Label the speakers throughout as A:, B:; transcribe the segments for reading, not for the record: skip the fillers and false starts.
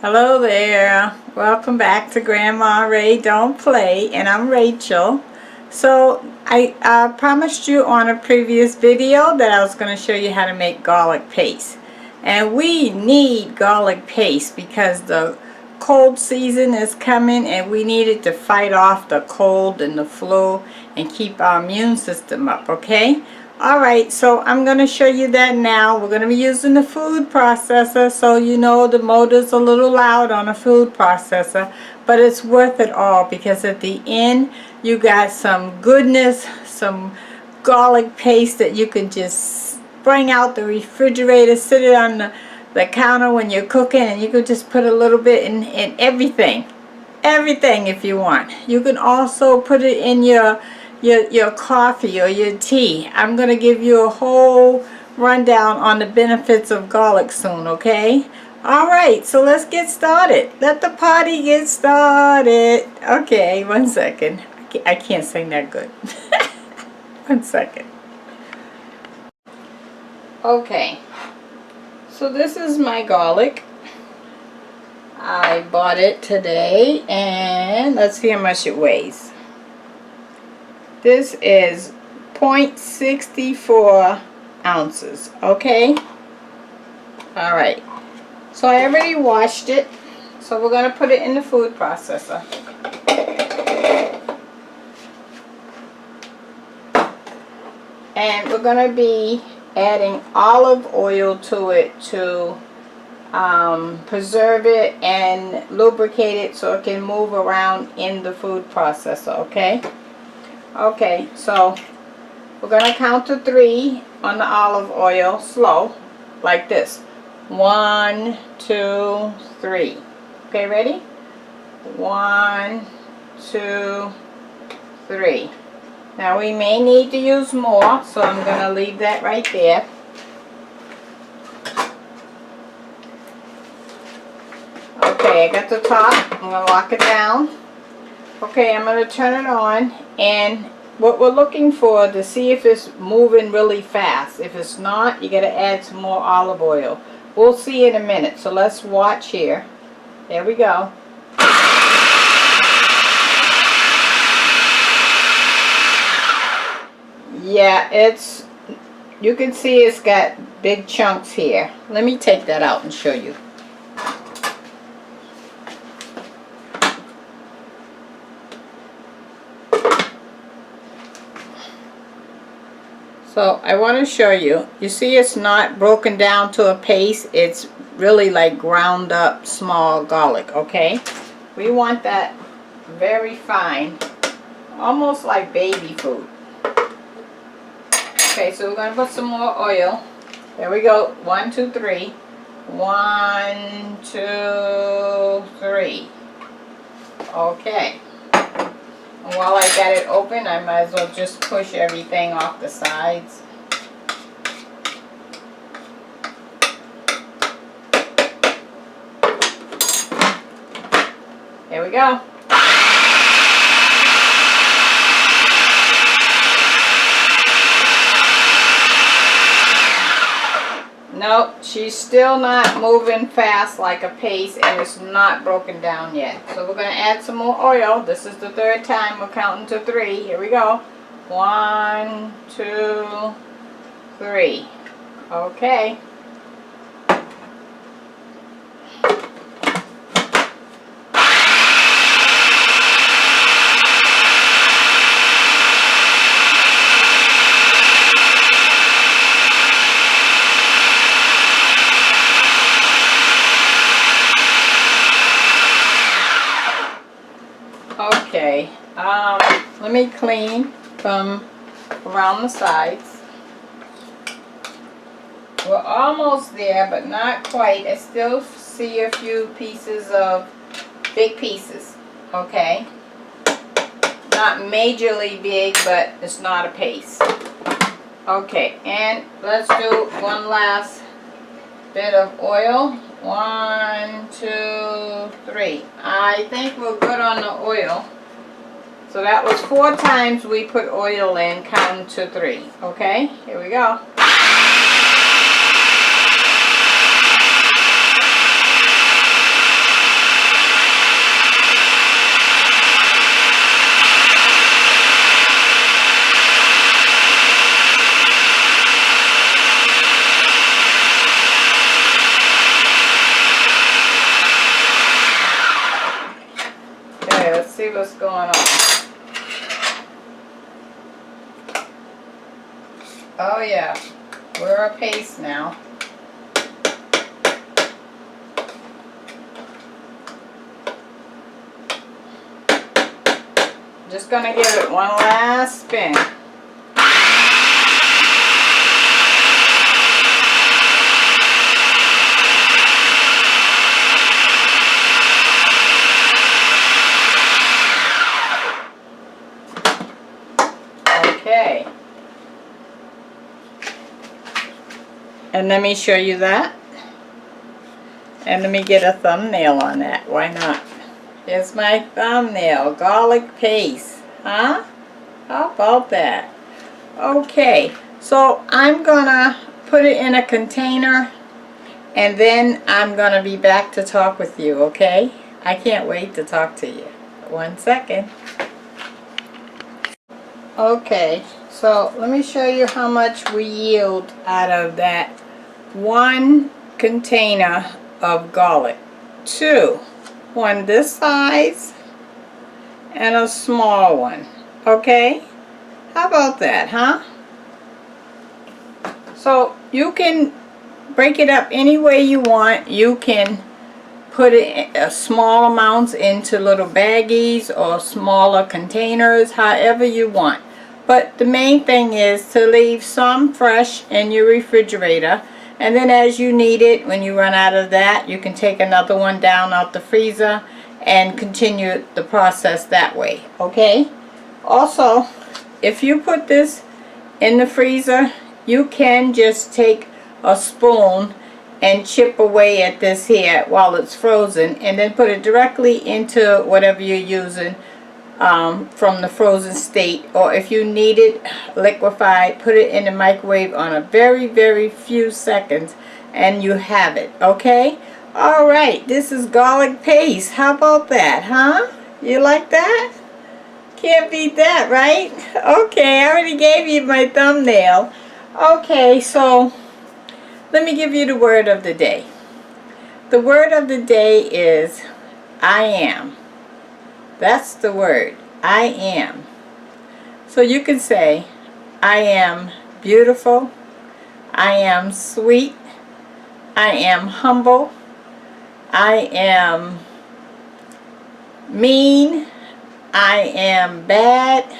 A: Hello there. Welcome back to Grandma Ray Don't Play, and I'm Rachel. So I promised you on a previous video that I was going to show you how to make garlic paste. And we need garlic paste because the cold season is coming and we need it to fight off the cold and the flu and keep our immune system up, okay? Alright, so I'm going to show you that now. We're going to be using the food processor, so you know the motor's a little loud on a food processor, but it's worth it all because at the end you got some goodness, some garlic paste that you can just bring out the refrigerator, sit it on the counter when you're cooking, and you can just put a little bit in everything if you want. You can also put it in your coffee or your tea. I'm going to give you a whole rundown on the benefits of garlic soon, okay? Alright, so let's get started. Let the party get started. Okay, one second. I can't sing that good. One second. Okay, so this is my garlic. I bought it today, and let's see how much it weighs. This is 0.64 ounces, okay? Alright, so I already washed it, so we're going to put it in the food processor. And we're going to be adding olive oil to it to preserve it and lubricate it so it can move around in the food processor, okay? Okay, so we're going to count to 3 on the olive oil, slow, like this. 1, 2, 3. Okay, ready? 1, 2, 3. Now we may need to use more, so I'm going to leave that right there. Okay, I got the top. I'm going to lock it down. Okay, I'm going to turn it on, and what we're looking for to see if it's moving really fast. If it's not, you got to add some more olive oil. We'll see in a minute, so let's watch here. There we go. Yeah, you can see it's got big chunks here. Let me take that out and show you. So I want to show you. You see it's not broken down to a paste. It's really like ground up small garlic, okay? We want that very fine, almost like baby food. Okay, so we're going to put some more oil. There we go. 1, 2, 3. 1, 2, 3. Okay. And while I got it open, I might as well just push everything off the sides. There we go. Nope, she's still not moving fast like a paste, and it's not broken down yet. So we're going to add some more oil. This is the 3rd time we're counting to 3. Here we go. 1, 2, 3. Okay. Okay, let me clean from around the sides. We're almost there, but not quite. I still see a few pieces of big pieces, okay? Not majorly big, but it's not a paste. Okay, and let's do one last bit of oil. 1, 2, 3. I think we're good on the oil. So that was 4 times we put oil in, counting to 3. Okay, here we go. see what's going on. Oh yeah, we're a paste now. Just gonna give it one last spin. Okay. And let me show you that. And let me get a thumbnail on that. Why not? Here's my thumbnail. Garlic paste. Huh? How about that? Okay. So I'm gonna put it in a container. And then I'm gonna be back to talk with you. Okay? I can't wait to talk to you. 1 second. Okay, so let me show you how much we yield out of that 1 container of garlic. 2. One this size and a small one. Okay? How about that, huh? So you can break it up any way you want. You can put it small amounts into little baggies or smaller containers, however you want. But the main thing is to leave some fresh in your refrigerator, and then as you need it, when you run out of that, you can take another one down out the freezer and continue the process that way. Okay? Also, if you put this in the freezer, you can just take a spoon and chip away at this here while it's frozen, and then put it directly into whatever you're using from the frozen state. Or if you need it liquefied, put it in the microwave on a very, very few seconds and you have it. Okay? Alright, this is garlic paste. How about that, huh? You like that? Can't beat that, right? Okay, I already gave you my thumbnail. Okay, so let me give you the word of the day. The word of the day is I am. That's the word. I am. So you can say, I am beautiful. I am sweet. I am humble. I am mean. I am bad.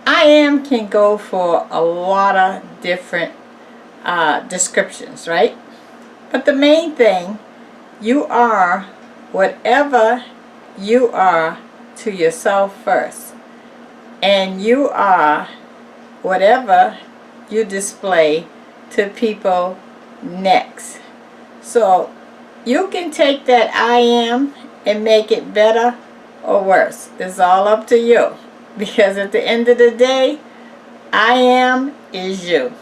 A: I am can go for a lot of different descriptions, right? But the main thing, you are whatever you are to yourself first, and you are whatever you display to people next. So you can take that I am and make it better or worse. It's all up to you, because at the end of the day, I am is you.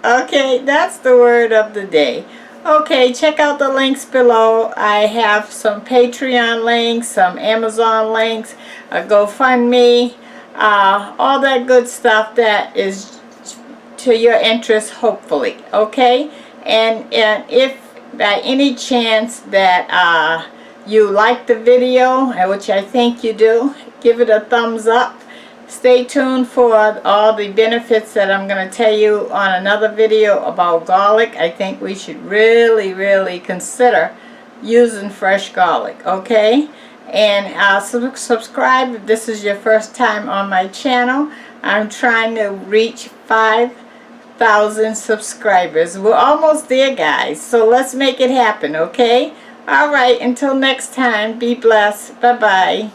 A: Okay, that's the word of the day. Okay, check out the links below. I have some Patreon links, some Amazon links, a GoFundMe, all that good stuff that is to your interest, hopefully. Okay, and if by any chance that you like the video, which I think you do, give it a thumbs up. Stay tuned for all the benefits that I'm going to tell you on another video about garlic. I think we should really, really consider using fresh garlic, okay? And subscribe if this is your first time on my channel. I'm trying to reach 5,000 subscribers. We're almost there, guys, so let's make it happen, okay? Alright, until next time, be blessed. Bye-bye.